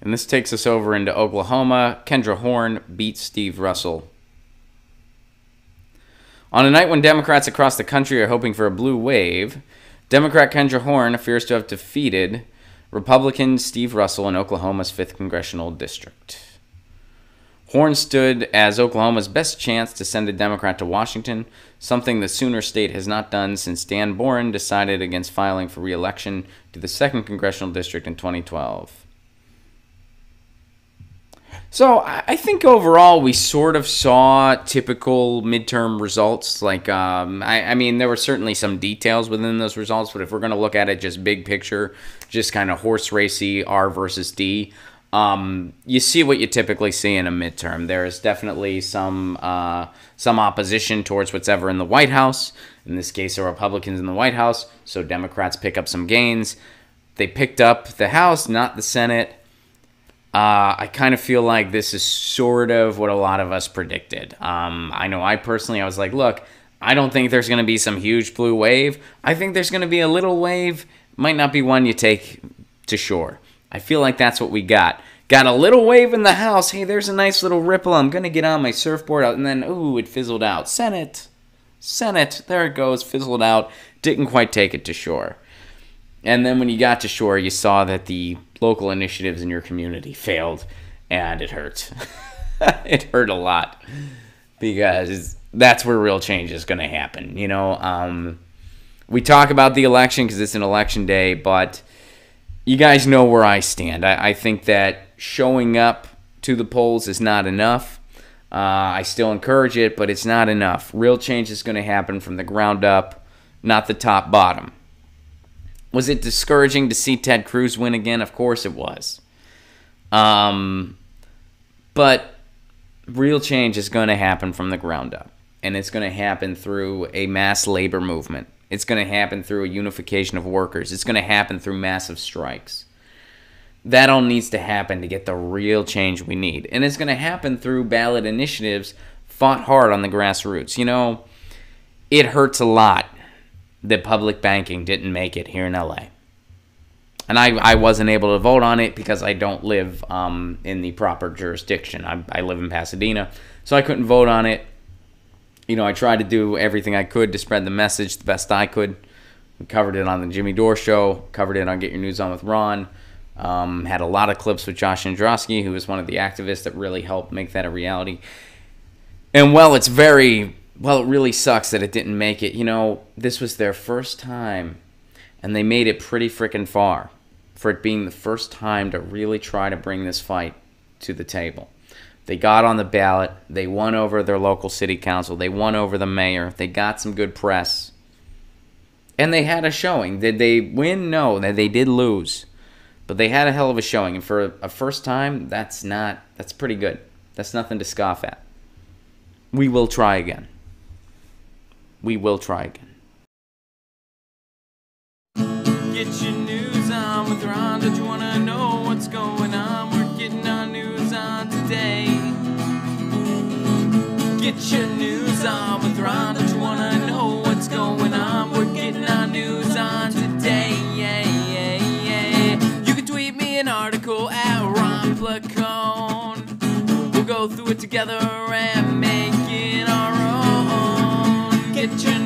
And this takes us over into Oklahoma. Kendra Horn beats Steve Russell. On a night when Democrats across the country are hoping for a blue wave, Democrat Kendra Horn appears to have defeated Republican Steve Russell in Oklahoma's 5th Congressional District. Horn stood as Oklahoma's best chance to send a Democrat to Washington, something the Sooner state has not done since Dan Boren decided against filing for re-election to the 2nd Congressional District in 2012. So I think overall we sort of saw typical midterm results. Like, I mean, there were certainly some details within those results, but if we're going to look at it just big picture, just kind of horse racy, R versus D, you see what you typically see in a midterm. There is definitely some opposition towards what's ever in the White House. In this case, there are Republicans in the White House, so Democrats pick up some gains. They picked up the House, not the Senate. I kind of feel like this is sort of what a lot of us predicted. I know I was like, look, I don't think there's going to be some huge blue wave. I think there's going to be a little wave. Might not be one you take to shore. I feel like that's what we got. Got a little wave in the House. Hey, there's a nice little ripple. I'm going to get on my surfboard out. And then, ooh, it fizzled out. Senate. There it goes. Fizzled out. Didn't quite take it to shore. And then when you got to shore, you saw that the local initiatives in your community failed, and it hurt. It hurt a lot because that's where real change is going to happen. You know, we talk about the election because it's an election day, but you guys know where I stand. I think that showing up to the polls is not enough. I still encourage it, but it's not enough. Real change is going to happen from the ground up, not the top bottom. Was it discouraging to see Ted Cruz win again? Of course it was. But real change is going to happen from the ground up. And it's going to happen through a mass labor movement. It's going to happen through a unification of workers. It's going to happen through massive strikes. That all needs to happen to get the real change we need. And it's going to happen through ballot initiatives fought hard on the grassroots. You know, it hurts a lot that public banking didn't make it here in LA. And I wasn't able to vote on it because I don't live in the proper jurisdiction. I live in Pasadena, so I couldn't vote on it. You know, I tried to do everything I could to spread the message the best I could. We covered it on the Jimmy Dore Show, covered it on Get Your News On with Ron. Had a lot of clips with Josh Androsky, who was one of the activists that really helped make that a reality. And it really sucks that it didn't make it. You know, this was their first time, and they made it pretty freaking far for it being the first time to really try to bring this fight to the table. They got on the ballot. They won over their local city council. They won over the mayor. They got some good press. And they had a showing. Did they win? No, they did lose. But they had a hell of a showing. And for a first time, that's pretty good. That's nothing to scoff at. We will try again. We will try again. Get your news on with Ron. Don't you want to know what's going on? We're getting our news on today. Get your news on with Ron. Don't you want to know what's going on? We're getting our news on today. You can tweet me an article at Ron Placone. We'll go through it together and make it our own. Get your